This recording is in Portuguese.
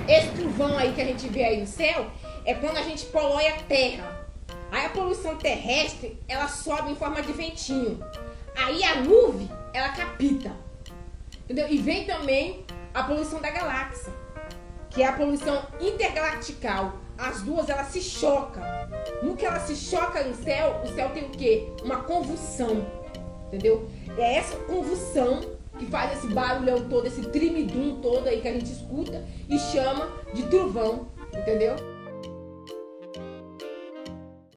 Esse trovão aí que a gente vê aí no céu é quando a gente polui a terra. Aí a poluição terrestre, ela sobe em forma de ventinho. Aí a nuvem, ela capita. Entendeu? E vem também a poluição da galáxia, que é a poluição intergalactical. As duas, elas se chocam. No que ela se choca no céu, o céu tem o quê? Uma convulsão. Entendeu? É essa convulsão que faz esse barulhão todo, esse trimidum todo aí que a gente escuta e chama de trovão. Entendeu?